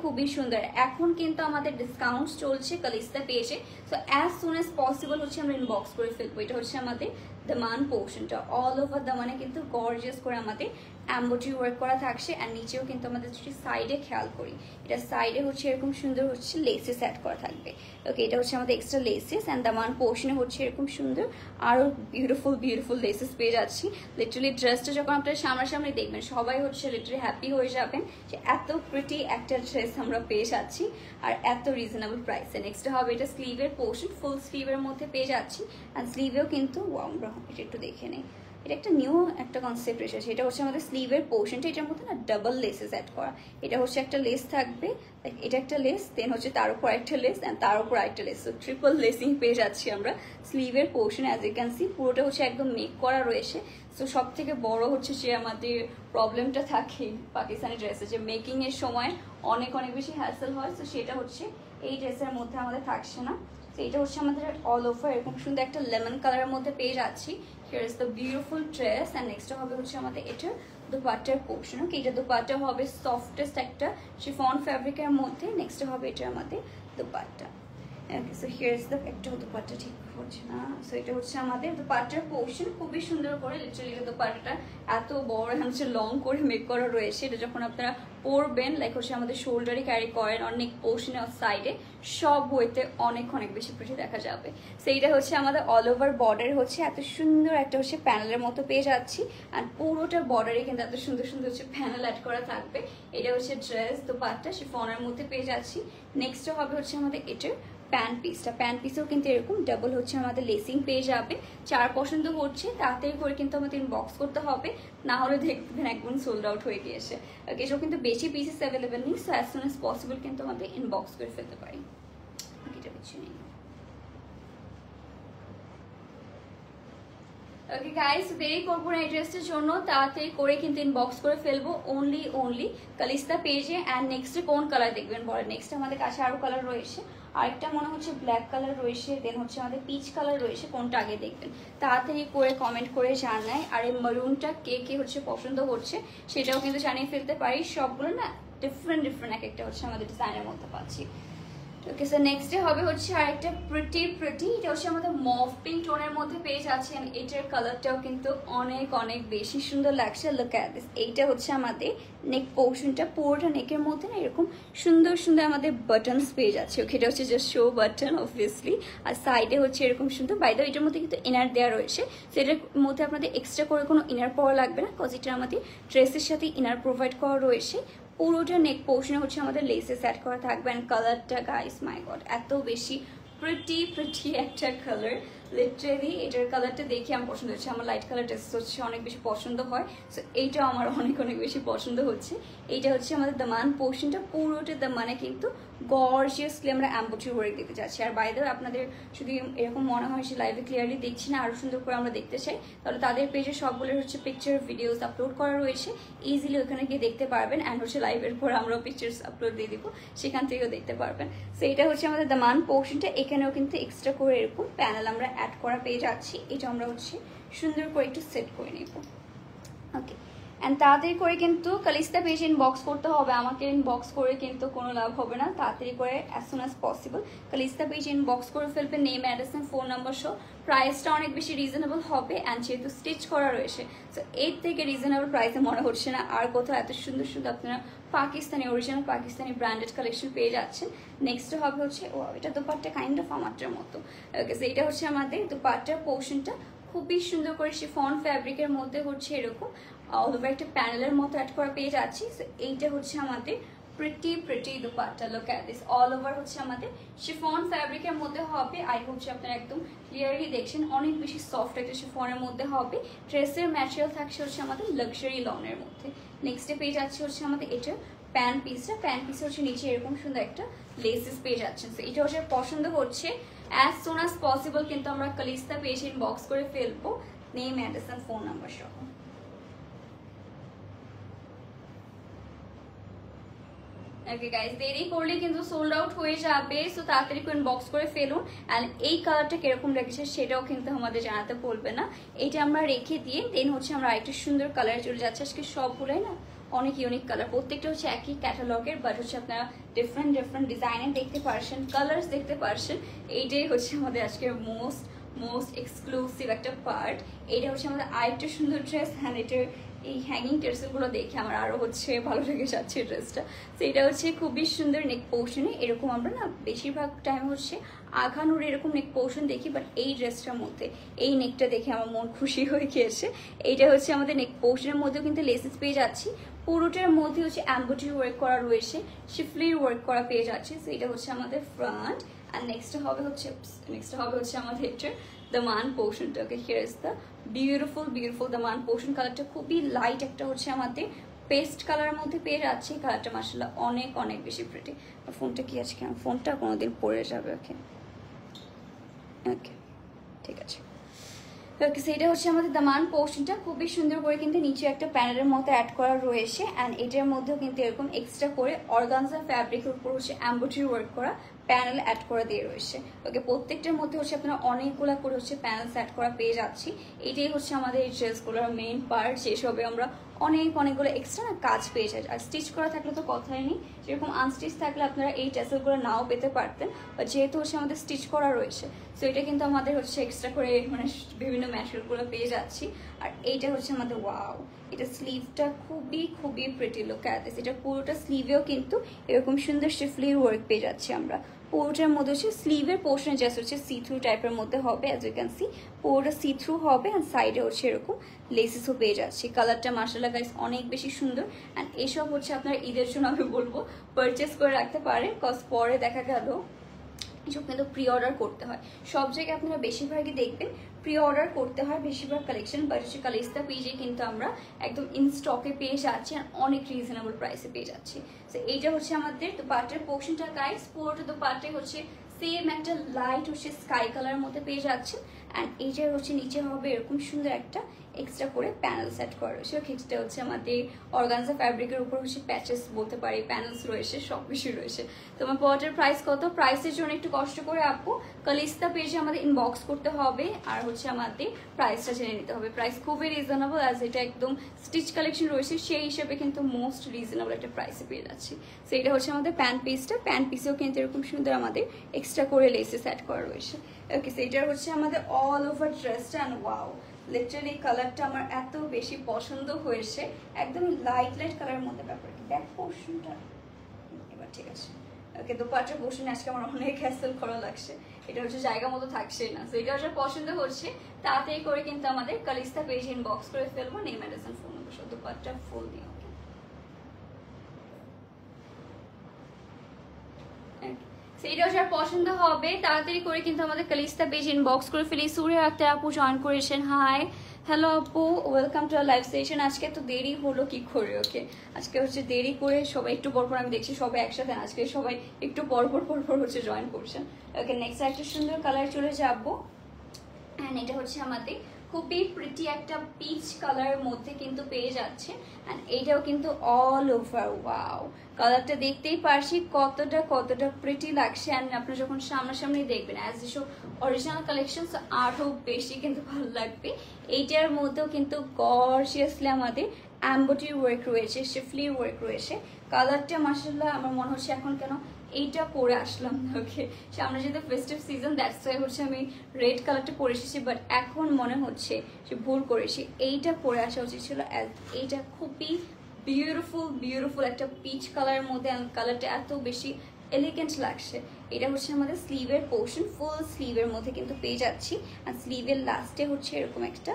খুবই সুন্দর। এখন কিন্তু আমাদের ডিসকাউন্ট চলছে কালিস্তা পেজে, so as soon as possible হচ্ছে আমরা ইনবক্স করে ফেলবো। এটা হচ্ছে আমাদের দামান পোর্শনটা, অল ওভার দামানে কিন্তু গর্জিয়াস করে আমাদের এমব্রয়ডারি ওয়ার্ক করা থাকছে। আর নিচেও কিন্তু আমাদের যদি সাইডে খেয়াল করি, এটা সাইডে হচ্ছে এরকম সুন্দর হচ্ছে লেসেস অ্যাড করা থাকবে। ওকে, এটা হচ্ছে আমাদের এক্সট্রা লেসেস। অ্যান্ড দামান পোর্শনে হচ্ছে এরকম সুন্দর আরও বিউটিফুল লেসেস পেয়ে যাচ্ছি। লিটারালি ড্রেসটা যখন আপনারা সামনাসামনি দেখবেন সবাই হচ্ছে লিটারালি হ্যাপি হয়ে যাবেন যে এত প্রিটি একটা ড্রেস আমরা পেয়ে যাচ্ছি আর এত রিজনেবল প্রাইসে। নেক্সট হবে এটা স্লিভের পোর্শন, ফুল স্লিভের মধ্যে পেয়ে যাচ্ছি। অ্যান্ড স্লিভেও কিন্তু আমরা এটা একটু দেখে নেই, এটা একটা নিউ একটা কনসেপ্ট এসেছে। এটা হচ্ছে আমাদের স্লিভের পোর্শনটা, এটার মধ্যে না ডাবল লেসেস অ্যাড করা। এটা হচ্ছে একটা লেস থাকবে, এটা একটা লেস, দেন হচ্ছে তার উপর একটা লেস, অ্যান্ড তার উপর একটা লেস, তো ট্রিপল লেসিং পেয়ে যাচ্ছি আমরা স্লিভের portion. As you can see পুরোটা হচ্ছে একদম মেক করা রয়েছে। সো সব থেকে বড় হচ্ছে যে আমাদের প্রবলেমটা থাকে পাকিস্তানি ড্রেসে, যে মেকিং এর সময় অনেক বেশি হ্যাসেল হয়। সো সেটা হচ্ছে এই ড্রেসের মধ্যে আমাদের থাকছে না। তো এটা হচ্ছে আমাদের অল ওভার এরকম সুন্দর একটা লেমন কালারের মধ্যে পেয়ে যাচ্ছি। Here is the beautiful dress. And next হবে হচ্ছে আমাদের এটার দুপাট্টার পোর্শন। ওকে, এটা দুপাট্টা হবে সফটেস্ট একটা শিফন ফ্যাব্রিকের মধ্যে। নেক্সট হবে এটা আমাদের দুপাট্টা। ওকে, সো হিয়ার ইজ দ্য একটা দুপাট্টা ঠিক হচ্ছে না। সো এটা হচ্ছে আমাদের দুপাট্টার পোর্শন, খুবই সুন্দর করে লিটারালি এটা দুপাট্টাটা এত বড় হচ্ছে লং করে মেক করা রয়েছে। এটা যখন আপনারা পরবেন লাইক হচ্ছে আমাদের শোল্ডারে ক্যারি করেন, অনেক পোর্শনে সাইডে সব ওয়েতে অনেক বেশি প্রিটি দেখা যাবে। সেইটা হচ্ছে আমাদের অল ওভার বর্ডারে হচ্ছে এত সুন্দর একটা হচ্ছে প্যানেলের মতো পেয়ে যাচ্ছি। আর পুরোটা বর্ডারে কিন্তু এত সুন্দর হচ্ছে প্যানেল অ্যাড করা থাকবে। এটা হচ্ছে ড্রেস দুপাট্টা শিফনের মধ্যে পেয়ে যাচ্ছি। নেক্সট হবে হচ্ছে আমাদের এটার প্যান্ট পিসটা, প্যান্ট পিসেও কিন্তু এরকম ডাবল হচ্ছে আমাদের লেসিং পেয়ে যাবে। যার পছন্দ হচ্ছে তাড়াতাড়ি করে কিন্তু আমাদের ইনবক্স করতে হবে, না হলে দেখবেন একদম সোল্ড আউট হয়ে গিয়েছে। এসব কিন্তু বেশি পিসেস অ্যাভেলেবেল নেই, so as soon as possible কিন্তু আমাদের ইনবক্স করে ফেলতে পারি। এটা কিছু নেই। ওকে গাইস, দেরি করবো না এই ড্রেসটার জন্য, তাড়াতাড়ি করে কিন্তু ইনবক্স করে ফেলবো অনলি কালিস্তা পেজে। অ্যান্ড নেক্সটে কোন কালার দেখবেন বলেন? নেক্সট আমাদের কাছে আরো কালার রয়েছে, আরেকটা মনে হচ্ছে ব্ল্যাক কালার রয়েছে, দেন হচ্ছে আমাদের পিচ কালার রয়েছে। কোনটা আগে দেখবেন তাড়াতাড়ি করে কমেন্ট করে জানায়। আর এই মারুনটা কে হচ্ছে পছন্দ হচ্ছে সেটাও কিন্তু জানিয়ে ফেলতে পারি। সবগুলো না ডিফারেন্ট এক একটা হচ্ছে আমাদের ডিজাইনের মধ্যে পাচ্ছি। ওকে, সো নেক্সটে হবে হচ্ছে আরেকটা প্রিটি, এটা হচ্ছে আমাদের মভ পিঙ্ক টোনের মধ্যে পেয়ে যাচ্ছেন। এটার কালারটাও কিন্তু অনেক বেশি সুন্দর লাগছে। লুক অ্যাট দিস, এইটা হচ্ছে আমাদের নেক পোর্শনটা, পুরোটা নেকের মধ্যে না এরকম সুন্দর আমাদের বাটনস পেয়ে যাচ্ছে। ওকে, এটা হচ্ছে জাস্ট শো বাটন অবভিয়াসলি। আর সাইডে হচ্ছে এরকম সুন্দর, বাই দ্য এটার মধ্যে কিন্তু ইনার দেওয়া রয়েছে। সেটার মধ্যে আপনাদের এক্সট্রা করে কোনো ইনার পাওয়া লাগবে না, কজ এটা আমাদের ড্রেসের সাথে ইনার প্রোভাইড করা রয়েছে। পুরোটা নেক পোর্শনে হচ্ছে আমাদের লেসেস অ্যাড করা থাকবে। অ্যান্ড কালারটা গাইস মাই গড এত বেশি প্রিটি একটা কালার। লিটারেলি এটার কালারটা দেখে আমার পছন্দ হচ্ছে, আমার লাইট কালার টেস্ট হচ্ছে অনেক বেশি পছন্দ হয়, সো এইটাও আমার অনেক বেশি পছন্দ হচ্ছে। এইটা হচ্ছে আমাদের দামান পোর্শনটা, পুরোটা দামানে কিন্তু গর্জিয়াসলি আমরা এমব্রয়ডারি ওয়ার্ক দিতে যাচ্ছি। আর বাই দ্য ওয়ে আপনাদের যদি এরকম মনে হয় যে লাইভে ক্লিয়ারলি দেখছি না, আরও সুন্দর করে আমরা দেখতে চাই, তাহলে তাদের পেজে সবগুলোর হচ্ছে পিকচার ভিডিওস আপলোড করা রয়েছে, ইজিলি ওখানে গিয়ে দেখতে পারবেন। অ্যান্ড হচ্ছে লাইভের পর আমরাও পিকচার্স আপলোড দিয়ে দিব, সেখান থেকেও দেখতে পারবেন। সো এটা হচ্ছে আমাদের দামান পোর্শনটা, এখানেও কিন্তু এক্সট্রা করে এরকম প্যানেল আমরা অ্যাড করা পেয়ে যাচ্ছি। এটা আমরা হচ্ছে সুন্দর করে একটু সেট করে নেব। ওকে, অ্যান্ড তাড়াতাড়ি করে কিন্তু কালিস্তা পেজ ইনবক্স করতে হবে, আমাকে ইনবক্স করে কিন্তু কোনো লাভ হবে না, তাড়াতাড়ি করে as soon as possible Calista page inbox করে ফেলবে, name address and phone number সহ। প্রাইসটা অনেক বেশি রিজনেবল হবে, অ্যান্ড যেহেতু স্টিচ করা রয়েছে, সো এর থেকে রিজনেবল প্রাইসে মনে হচ্ছে না আর কোথাও এত সুন্দর সুন্দর আপনারা Pakistani original Pakistani branded collection পেয়ে যাচ্ছেন। নেক্সট হবে হচ্ছে ও এটা দোপাট্টা কাইন্ড অফ আমারটার মতো। ওকে, সো এটা হচ্ছে আমাদের দোপাট্টার পোর্শনটা, খুবই সুন্দর করে শিফন ফ্যাব্রিকের মধ্যে হচ্ছে এরকম অল ওভার একটা প্যানেলের মতো অ্যাড করা পেয়ে যাচ্ছি। সো এইটা হচ্ছে আমাদের pretty dupatta. Look at this, all over হচ্ছে আমাদের শিফন ফ্যাব্রিকের মধ্যে হবে। আই হোপ যে আপনারা একদম ক্লিয়ারলি দেখছেন, অনেক বেশি সফট একটা শিফনের মধ্যে হবে। ড্রেসের ম্যাটেরিয়াল থাকছে হচ্ছে আমাদের লাক্সারি লনের মধ্যে। নেক্সটে পেয়ে যাচ্ছে হচ্ছে আমাদের এটা প্যান পিসটা, প্যান পিস হচ্ছে নিচে এরকম সুন্দর একটা লেসেস পেয়ে যাচ্ছেন। সো এটা হচ্ছে পছন্দ হচ্ছে অ্যাজ সুন অ্যাজ পসিবল কিন্তু আমরা কালিস্তা পেজ ইনবক্স করে ফেলবো, name address and phone number সহ। ওকে গাইস, দেরি করলে কিন্তু সোল্ড আউট হয়ে যাবে, সো তাড়াতাড়ি করে ইনবক্স করে ফেলুন। অ্যান্ড এই কালারটা কিরকম রেখেছে সেটাও কিন্তু আমাদের জানাতে বলবে না, এইটা আমরা রেখে দিয়ে দেন হচ্ছে আমরা আরেকটা সুন্দর কালার চলে যাচ্ছে। আজকে সবগুলোই না অনেক ইউনিক কালার, প্রত্যেকটা হচ্ছে একই ক্যাটালগের, বাট হচ্ছে আপনারা ডিফারেন্ট ডিজাইনের দেখতে পারছেন, কালার্স দেখতে পারছেন। এইটাই হচ্ছে আমাদের আজকের মোস্ট এক্সক্লুসিভ একটা পার্ট। এইটা হচ্ছে আমাদের আরেকটা সুন্দর ড্রেস, অ্যান্ড এটার এই হ্যাঙ্গিং টেক্সচারগুলো দেখে আমার আরও হচ্ছে ভালো লেগে যাচ্ছে ড্রেসটা। তো এটা হচ্ছে খুবই সুন্দর নেক পোর্শনে, এরকম আমরা না বেশিরভাগ টাইম হচ্ছে আঘানুর এরকম নেক পোর্শন দেখি, বাট এই ড্রেসটার মধ্যে এই নেকটা দেখে আমার মন খুশি হয়ে গিয়েছে। এইটা হচ্ছে আমাদের নেক পোর্শনের মধ্যেও কিন্তু লেসেস পেয়ে যাচ্ছি, পুরোটার মধ্যে হচ্ছে এমব্রয়ডারি ওয়ার্ক করা রয়েছে, শিফলির ওয়ার্ক করা পেয়ে যাচ্ছে। তো এটা হচ্ছে আমাদের ফ্রন্ট, আর নেক্সট হবে হচ্ছে আমাদের এটার দামান পোর্শনটা। ওকে, here is the beautiful Daman portion. কালারটা খুবই লাইট একটা হচ্ছে আমাদের পেস্ট কালারের মধ্যে পেয়ে যাচ্ছি। কালারটা মাশাআল্লাহ অনেক বেশি প্রিটি। ফোনটা কি আছে, কেন ফোনটা কোনোদিন পড়ে যাবে। ওকে ওকে, ঠিক আছে। ওকে, সেটা হচ্ছে আমাদের দামান পোর্শনটা, খুবই সুন্দর করে কিন্তু নিচে একটা প্যানেলের মতো অ্যাড করা রয়েছে। অ্যান্ড এটার মধ্যেও কিন্তু এরকম এক্সট্রা করে অর্গানজা ফ্যাব্রিকের উপর হচ্ছে এমব্রয়ডারি ওয়ার্ক করা প্যানেল অ্যাড করা দিয়ে রয়েছে। ওকে, প্রত্যেকটার মধ্যে হচ্ছে আপনারা অনেকগুলা করে হচ্ছে প্যানেলস অ্যাড করা পেয়ে যাচ্ছি। এটাই হচ্ছে আমাদের এই ড্রেসগুলোর মেইন পার্ট, যেসবে আমরা অনেকগুলো এক্সট্রা না কাজ পেয়ে যাই। আর স্টিচ করা থাকলে তো কথাই নেই, যেরকম আনস্টিচ থাকলে আপনারা এই টেসেলগুলো নাও পেতে পারতেন, বাট যেহেতু হচ্ছে আমাদের স্টিচ করা রয়েছে, সো এটা কিন্তু আমাদের হচ্ছে এক্সট্রা করে মানে বিভিন্ন ম্যাটেরিয়ালগুলো পেয়ে যাচ্ছি। আর এইটা হচ্ছে আমাদের ওয়াও, এটা স্লিভটা খুবই প্রিটি। লুক এট দিস, এটা পুরোটা স্লিভেও কিন্তু এরকম সুন্দর শিফলির ওয়ার্ক পেয়ে যাচ্ছি আমরা। পুরোটার মধ্যে হচ্ছে স্লিভের পোর্শনে জাস্ট হচ্ছে সি থ্রু টাইপের মধ্যে হবে, অ্যাজ ইউ ক্যান সি পুরোটা সি থ্রু হবে, অ্যান্ড সাইডে হচ্ছে এরকম লেসেসও পেয়ে যাচ্ছি। কালারটা মাশাআল্লাহ গাইস অনেক বেশি সুন্দর। অ্যান্ড এসব হচ্ছে আপনার ঈদের জন্য আমি বলবো পারচেস করে রাখতে পারেন, কজ পরে দেখা গেল এসব কিন্তু প্রি অর্ডার করতে হয়। সব জায়গায় আপনারা বেশিরভাগই দেখবেন প্রি অর্ডার করতে হয় বেশিরভাগ কালেকশন, বাট হচ্ছে কালিস্তা পেজে কিন্তু আমরা একদম ইন স্টকে পেয়ে যাচ্ছি, আর অনেক রিজনেবল প্রাইসে পেয়ে যাচ্ছি। তো এইটা হচ্ছে আমাদের দোপাট্টার পোর্শনটা গাইস, পুরোটা দোপাট্টায় হচ্ছে সেম একটা লাইট হচ্ছে স্কাই কালার মধ্যে পেয়ে যাচ্ছে। অ্যান্ড এইটার হচ্ছে নিচে হবে এরকম সুন্দর একটা এক্সট্রা করে প্যানেল সেট করা রয়েছে। এটা হচ্ছে আমাদের অর্গানজা ফ্যাব্রিকের উপর হচ্ছে প্যাচেস বলতে পারি, প্যানেলস রয়েছে, সব কিছু রয়েছে। তোমার প্রোডাক্টের প্রাইস কত, প্রাইসের জন্য একটু কষ্ট করে আপু কালিস্তা পেজে আমাদের ইনবক্স করতে হবে, আর হচ্ছে আমাদের প্রাইসটা জেনে নিতে হবে। প্রাইস খুবই রিজনেবল, অ্যাজ এটা একদম স্টিচ কালেকশন রয়েছে সেই হিসেবে কিন্তু মোস্ট রিজনেবল একটা প্রাইসে পেয়ে যাচ্ছি। সো এটা হচ্ছে আমাদের প্যান্ট পিসটা, প্যান্ট পিসেও কিন্তু এরকম সুন্দর আমাদের এক্সট্রা করে লেসেস অ্যাড করা রয়েছে। ওকে, সো এটা হচ্ছে আমাদের অল ওভার ড্রেসটা। অ্যান্ড ওয়াও, লিটারালি কালারটা আমার এত বেশি পছন্দ হয়েছে, একদম লাইট কালারের মধ্যে। ব্যাপার কি ব্যাক পোর্শনটা এবার ঠিক আছে। ওকে, দোপাট্টার পোর্শনে আজকে আমার অনেক হ্যাসেল করা লাগছে, এটা হচ্ছে জায়গা মতো থাকছে না। তো এটা হচ্ছে পছন্দ হচ্ছে, তাড়াতাড়ি করে কিন্তু আমাদের কালিস্তা পেজ ইনবক্স করে ফেলবো, name address and phone number সহ দোপাট্টা ফুল দিয়ে। সেইটাও যার পছন্দ হবে তাড়াতাড়ি করে কিন্তু আমাদের কালিস্তা পেজ ইনবক্স করে ফেলি। সুরে আক্তার আপু জয়েন করেছেন, হাই হ্যালো আপু, ওয়েলকাম টু লাইভ সেশন। আজকে তো দেরি হলো কি করে, ওকে আজকে হচ্ছে দেরি করে সবাই একটু পরপর, আমি দেখছি সবাই একসাথে, আজকে সবাই একটু পরপর হচ্ছে জয়েন করছেন। ওকে নেক্সট একটা সুন্দর কালার চলে যাবো। অ্যান্ড এটা হচ্ছে আমাদের খুবই প্রিটি একটা পিচ কালারের মধ্যে কিন্তু পেয়ে যাচ্ছে। অ্যান্ড এইটাও কিন্তু অল ওভার ওয়াও, কালারটা দেখতেই পারছি কতটা প্রিটি লাগছে। অ্যান্ড আপনি যখন সামনাসামনি দেখবেন অ্যাজ এসব অরিজিনাল কালেকশন আরও বেশি কিন্তু ভালো লাগবে। এইটার মধ্যেও কিন্তু গর্জিয়াসলি আমাদের এমব্রয়ডারি ওয়ার্ক রয়েছে, শিফলি ওয়ার্ক রয়েছে। কালারটা মাশাআল্লাহ আমার মনে হচ্ছে এখন কেন এইটা পরে আসলাম। ওকে সামনে যেহেতু ফেস্টিভ সিজন, দ্যাটস ওয়াই হচ্ছে আমি রেড কালারটা পরে এসেছি, বাট এখন মনে হচ্ছে যে ভুল করেছি, এইটা পরে আসা উচিত ছিল। এইটা খুবই বিউটিফুল একটা পিচ কালারের মধ্যে, কালারটা এত বেশি এলিগেন্ট লাগছে। এটা হচ্ছে আমাদের স্লিভের পোর্শন, ফুল স্লিভের মধ্যে কিন্তু পেয়ে যাচ্ছি। আর স্লিভের লাস্টে হচ্ছে এরকম একটা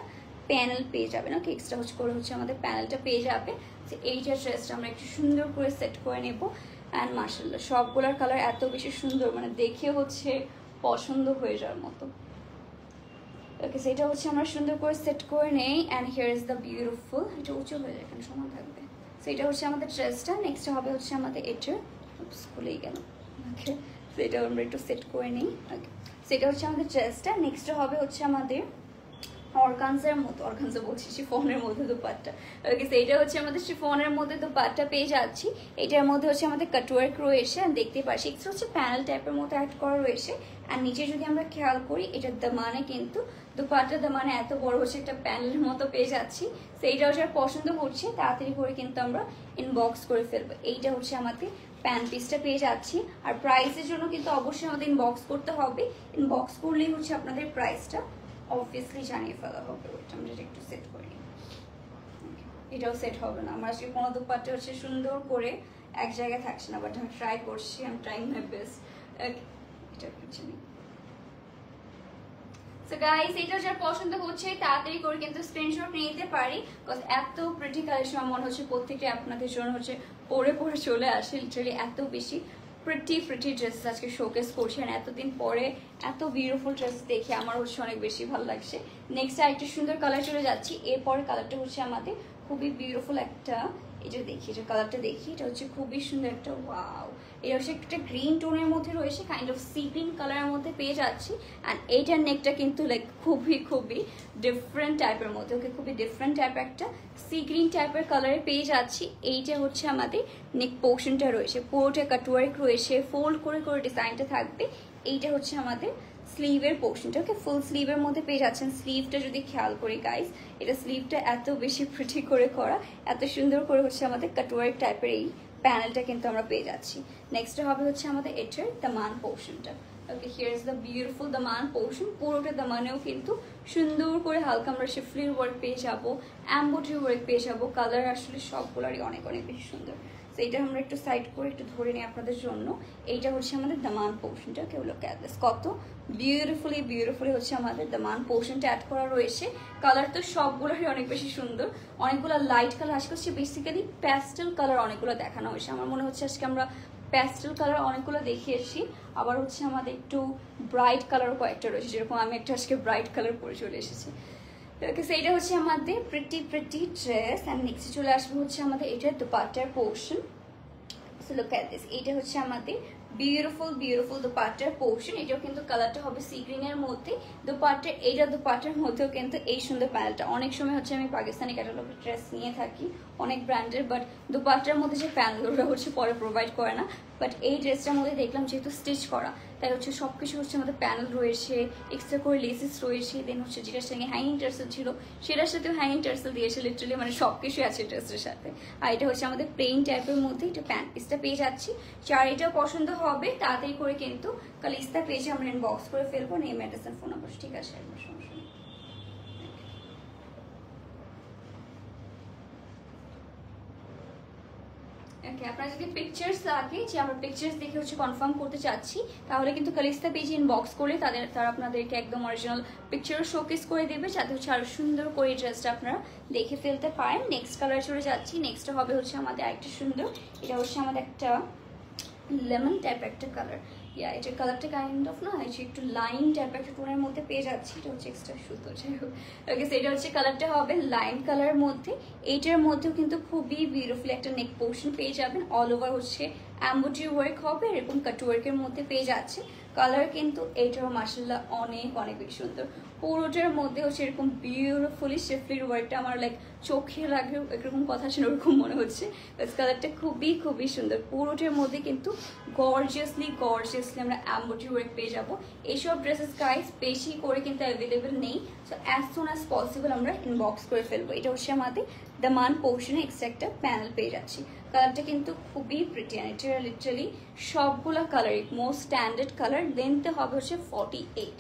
প্যানেল পেয়ে যাবে না, এক্সট্রা হচ্ছে আমাদের প্যানেলটা পেয়ে যাবে। এইটা ড্রেসটা আমরা একটু সুন্দর করে সেট করে নেব। অ্যান্ড মাশাআল্লাহ সবগুলোর কালার এত বেশি সুন্দর, মানে দেখে হচ্ছে পছন্দ হয়ে যাওয়ার মতো। ওকে সেটা হচ্ছে আমরা সুন্দর করে সেট করে নেই। And here is the beautiful, এটা উঁচু হয়ে যায় এখানে সমান থাকবে। সেটা হচ্ছে আমাদের ড্রেসটা। নেক্সট হবে হচ্ছে আমাদের এটার খুলেই গেল। ওকে সেটা আমরা একটু সেট করে নিই। ওকে সেটা হচ্ছে আমাদের ড্রেসটা। নেক্সট হবে হচ্ছে আমাদের অর্গানজার মতো, অর্গানজা বলছি শিফনের মধ্যে দোপাট্টা। ওকে সেইটা হচ্ছে আমাদের শিফনের মধ্যে দোপাট্টা পেয়ে যাচ্ছি। এটার মধ্যে হচ্ছে আমাদের কাটওয়ার্ক রয়েছে, দেখতে পাচ্ছি এক্সট্রা হচ্ছে প্যানেল টাইপের মতো অ্যাড করা রয়েছে। আর নিচে যদি আমরা খেয়াল করি এটার দামানে কিন্তু দোপাট্টার দামানে এত বড় হচ্ছে একটা প্যানেলের মতো পেয়ে যাচ্ছি। সেইটাও যার পছন্দ হচ্ছে তাড়াতাড়ি করে কিন্তু আমরা ইনবক্স করে ফেলবো। এইটা হচ্ছে আমাদের প্যান পিসটা পেয়ে যাচ্ছি। আর প্রাইসের জন্য কিন্তু অবশ্যই আমাদের ইনবক্স করতে হবে, ইনবক্স করলেই হচ্ছে আপনাদের প্রাইসটা অবভিয়াসলি জানিয়ে ফেলা হবে। ওইটা আমরা একটু সেট করি, এটাও সেট হবে না। আমার আজকে কোনো দোপাট্টা হচ্ছে সুন্দর করে এক জায়গায় থাকছে না, বাট আমি ট্রাই করছি, আমি ট্রাইং মাই বেস্ট। এটা কিছু নেই। সো গাইস এটা যার পছন্দ হচ্ছে তাড়াতাড়ি করে কিন্তু স্ক্রিনশট নিয়ে নিতে পারি, বিকজ এত প্রিটি কালেকশন মনে হচ্ছে প্রত্যেকটা আপনাদের জন্য হচ্ছে পরে চলে আসে। লিটারালি এত বেশি প্রিটি ড্রেস আজকে শোকেস করছি। আর এতদিন পরে এত বিউটিফুল ড্রেস দেখে আমার হচ্ছে অনেক বেশি ভালো লাগছে। নেক্সট আরেকটা সুন্দর কালার চলে যাচ্ছি। এরপরে কালারটা হচ্ছে আমাদের খুবই বিউটিফুল একটা, এটা দেখি এটা কালারটা দেখি, এটা হচ্ছে খুবই সুন্দর একটা ওয়াও। এটা হচ্ছে একটা গ্রিন টোনের মধ্যে রয়েছে, কাইন্ড অফ সি গ্রিন কালারের মধ্যে পেয়ে যাচ্ছি। অ্যান্ড এইটার নেকটা কিন্তু লাইক খুবই ডিফারেন্ট টাইপের মধ্যে, ওকে খুবই ডিফারেন্ট টাইপের একটা সি গ্রিন টাইপের কালারে পেয়ে যাচ্ছি। এইটা হচ্ছে আমাদের নেক পোর্শনটা রয়েছে, পুরোটা কাটওয়ার্ক রয়েছে, ফোল্ড করে ডিজাইনটা থাকবে। এইটা হচ্ছে আমাদের স্লিভের পোর্শনটা, ওকে ফুল স্লিভের মধ্যে পেয়ে যাচ্ছেন। স্লিভটা যদি খেয়াল করি গাইস, এটা স্লিভটা এত বেশি প্রিটি করে করা, এত সুন্দর করে হচ্ছে আমাদের কাটওয়ার্ক টাইপের এই প্যানেলটা কিন্তু আমরা পেয়ে যাচ্ছি। নেক্সট হবে হচ্ছে আমাদের এটার দামান পোর্শনটা। ওকে here is the beautiful Daman portion. পুরোটা দামানেও কিন্তু সুন্দর করে হালকা আমরা শিফলির ওয়ার্ক পেয়ে যাবো, এমব্রয়ডারি ওয়ার্ক পেয়ে যাবো। কালার আসলে সবগুলোরই অনেক বেশি সুন্দর। তো এইটা আমরা একটু সাইড করে একটু ধরে নিই আপনাদের জন্য। এইটা হচ্ছে আমাদের দামান পোর্শনটা, কেউ লোক কত বিউটিফুলি হচ্ছে আমাদের দামান পোর্শনটা অ্যাড করা রয়েছে। কালার তো সবগুলোরই অনেক বেশি সুন্দর, অনেকগুলো লাইট কালার। আজকে হচ্ছে বেসিক্যালি প্যাস্টেল কালার অনেকগুলো দেখানো হয়েছে। আমার মনে হচ্ছে আজকে আমরা প্যাস্টেল কালার অনেকগুলো দেখিয়েছি, আবার হচ্ছে আমাদের একটু ব্রাইট কালারও কয়েকটা রয়েছে, যেরকম আমি একটা আজকে ব্রাইট কালার পরে চলে এসেছি। ওকে সেইটা হচ্ছে আমাদের প্রিটি ড্রেস। অ্যান্ড নেক্সট চলে আসবে হচ্ছে আমাদের এটার দোপাট্টার portion. So look at this, এইটা হচ্ছে আমাদের বিউটিফুল দোপাট্টার পোর্শন। এটাও কিন্তু কালারটা হবে সি গ্রিনের মধ্যে। দোপাট্টার মধ্যেও কিন্তু এই সুন্দর প্যানেলটা, অনেক সময় হচ্ছে আমি পাকিস্তানি ক্যাটালগের ড্রেস নিয়ে থাকি অনেক ব্র্যান্ডের, বাট দোপাট্টার মধ্যে যে প্যানেল ওরা হচ্ছে পরে প্রোভাইড করে না। বাট এই ড্রেসটার মধ্যে দেখলাম যেহেতু স্টিচ করা, তাই হচ্ছে সবকিছু হচ্ছে আমাদের প্যানেল রয়েছে, এক্সট্রা করে লেসেস রয়েছে। দেন হচ্ছে যেটার সঙ্গে হ্যাঙ্গিং টার্সেল ছিল সেটার সাথেও হ্যাঙ্গিং টার্সেল দিয়েছে, লিটারালি মানে সবকিছু আছে ড্রেসের সাথে। আর এটা হচ্ছে আমাদের প্লেন টাইপের মধ্যে এটা প্যান্ট পিসটা পেয়ে যাচ্ছি। যার এটাও পছন্দ হবে তাড়াতাড়ি করে কিন্তু কালিস্তা পেজে আমরা ইনবক্স করে ফেলবো, name address and phone number. ঠিক আছে, সমস্যা নেই। ওকে আপনারা যদি পিকচার্স লাগে, যে আমরা পিকচার্স দেখে হচ্ছে কনফার্ম করতে চাচ্ছি, তাহলে কিন্তু কালিস্তা পেজে ইনবক্স করে তারা আপনাদেরকে একদম অরিজিনাল পিকচার শোকেস করে দেবে, যাতে হচ্ছে আরো সুন্দর করে ড্রেসটা আপনারা দেখে ফেলতে পারেন। নেক্সট কালার চলে যাচ্ছি। নেক্সট হবে হচ্ছে আমাদের আরেকটা সুন্দর, এটা হচ্ছে আমাদের একটা লেমন টাইপ একটা কালার। ইয়া এটার কালারটা কাইন্ড অফ না একটু লাইন টাইপ একটা টোনের মধ্যে পেয়ে যাচ্ছি, এটা হচ্ছে এক্সট্রা সুতো, যাই হোক। ওকে, এটা হচ্ছে কালারটা হবে লাইন কালারের মধ্যে। এইটার মধ্যেও কিন্তু খুবই বিউটিফুল একটা নেক পোর্শন পেয়ে যাবেন, অল ওভার হচ্ছে এমব্রয়ডারি ওয়ার্ক হবে, এরকম কাট ওয়ার্কের মধ্যে পেয়ে যাচ্ছে। কালার কিন্তু এইটারও মাশাআল্লাহ অনেক অনেক বেশি সুন্দর। পুরোটার মধ্যে হচ্ছে এরকম বিউটিফুলি শিফলির ওয়ার্কটা আমার লাইক চোখে লাগে এরকম কথা ছিল ওরকম মনে হচ্ছে। কালারটা খুবই খুবই সুন্দর। পুরোটার মধ্যে কিন্তু গর্জিয়াসলি আমরা এমব্রয়ডারি ওয়ার্ক পেয়ে যাবো। এইসব ড্রেসেস গাইস বেশি করে কিন্তু অ্যাভেলেবেল নেই, so as soon as possible আমরা ইনবক্স করে ফেলবো। এটা হচ্ছে আমাদের দামান পোর্শনে এক্সট্রা একটা প্যানেল পেয়ে যাচ্ছি। কালারটা কিন্তু খুবই প্রিটি, অ্যান্ড এটা লিটারালি সবগুলো কালারই মোস্ট স্ট্যান্ডার্ড কালার। লেন্থে হবে হচ্ছে 48।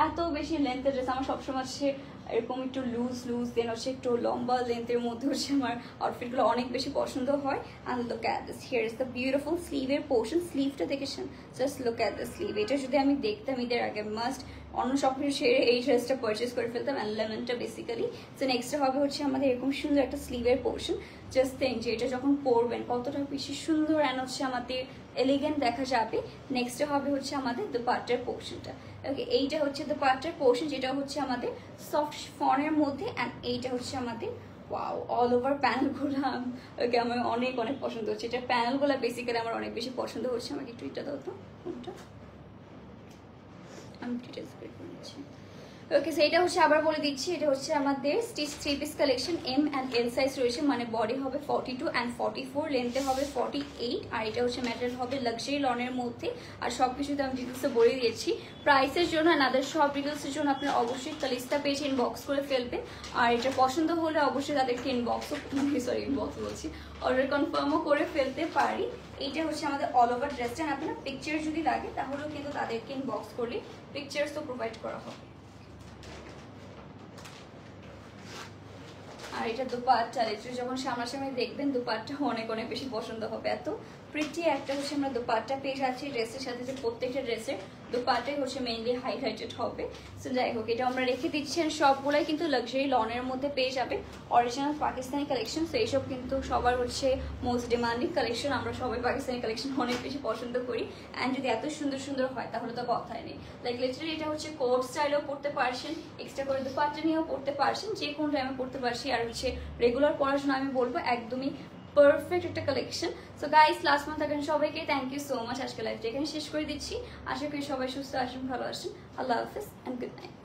এত বেশি লেন্থের ড্রেস আমার সবসময় হচ্ছে এরকম একটু লুজ দেন হচ্ছে একটু লম্বা লেন্থের মধ্যে হচ্ছে আমার আউটফিটগুলো অনেক বেশি পছন্দ হয়। And look at this, here is the beautiful স্লিভের পোর্শন। স্লিভটা দেখেছেন, just look at the sleeve. এটা যদি আমি দেখতাম ঈদের আগে মাস্ট অন্য সব কিছু ছেড়ে এই ড্রেসটা পারচেস করে ফেলতাম, অ্যান্ড লেমনটা বেসিক্যালি। সো নেক্সটটা হবে হচ্ছে আমাদের এরকম সুন্দর একটা স্লিভের পোর্শন। জাস্ট থিঙ্ক যে এটা যখন পরবেন কতটা বেশি সুন্দর অ্যান্ড হচ্ছে আমাদের এলিগেন্ট দেখা যাবে। নেক্সটে হবে হচ্ছে আমাদের দুপাট্টার পোর্শনটা। ওকে, এইটা হচ্ছে দুপাট্টার পোর্শন, যেটা হচ্ছে আমাদের সফট ফনের মধ্যে, অ্যান্ড এইটা হচ্ছে আমাদের ওয়াও অল ওভার প্যানেলগুলো। ওকে, আমার অনেক অনেক পছন্দ হচ্ছে এটার প্যানেলগুলো, বেসিক্যালি আমার অনেক বেশি পছন্দ হচ্ছে। আমাকে একটু এটা দাও তো, কোনটা আমি ডিটেলস বের করে নিচ্ছি। ওকে, সেইটা হচ্ছে আবার বলে দিচ্ছি, এটা হচ্ছে আমাদের stitch 3 piece collection. M and L size রয়েছে, মানে বডি হবে 42 অ্যান্ড 44, লেন্থে হবে 48। আর এটা হচ্ছে ম্যাটেরিয়াল হবে লাক্সারি লনের মধ্যে। আর সব কিছুতে আমি ডিটেলসে বলে দিয়েছি। প্রাইসের জন্য নাদের সব ডিটেলসের জন্য আপনারা অবশ্যই কালিস্তা পেজে ইনবক্স করে ফেলবেন। আর এটা পছন্দ হলে অবশ্যই তাদেরকে ইনবক্স বলছি, অর্ডার কনফার্মও করে ফেলতে পারি। এইটা হচ্ছে আমাদের অল ওভার ড্রেসটা। আপনারা পিকচার যদি লাগে তাহলেও কিন্তু তাদেরকে ইনবক্স করলে পিকচার্স তো প্রোভাইড করা হবে। আর এটা দুপাট্টা, এটা যখন সামনাসামনি দেখবেন দুপাট্টা অনেক অনেক বেশি পছন্দ হবে। এত প্রিটি একটা হচ্ছে আমরা দুপাট্টা পেয়ে যাচ্ছি ড্রেসের সাথে, যে প্রত্যেকটা ড্রেসের দুপাট্টাই হচ্ছে মেইনলি হাইলাইটেড হবে। সো যাই হোক, এটা আমরা রেখে দিচ্ছি। সবগুলাই কিন্তু লাক্সারি লনের মধ্যে পেয়ে যাবে, অরিজিনাল পাকিস্তানি কালেকশন। সো এইসব কিন্তু সবার হচ্ছে মোস্ট ডিমান্ডিং কালেকশন। আমরা সবাই পাকিস্তানি কালেকশন অনেক বেশি পছন্দ করি, অ্যান্ড যদি এত সুন্দর সুন্দর হয় তাহলে তো কথাই নেই। লাইক লিটারালি এটা হচ্ছে কোট স্টাইলেও পড়তে পারছেন, এক্সট্রা করে দুপাট্টা নিয়েও পড়তে পারছেন, যে কোনো টাইমে পড়তে পারছি। আর হচ্ছে রেগুলার পড়ার জন্য আমি বলবো একদমই পারফেক্ট একটা collection. So guys, last month থাকেন সবাইকে থ্যাংক ইউ সো মাচ। আজকে লাইভটা এখানে শেষ করে দিচ্ছি। আশা করি সবাই সুস্থ আসেন, ভালো আসেন। আল্লাহ হাফিজ অ্যান্ড গুড নাইট।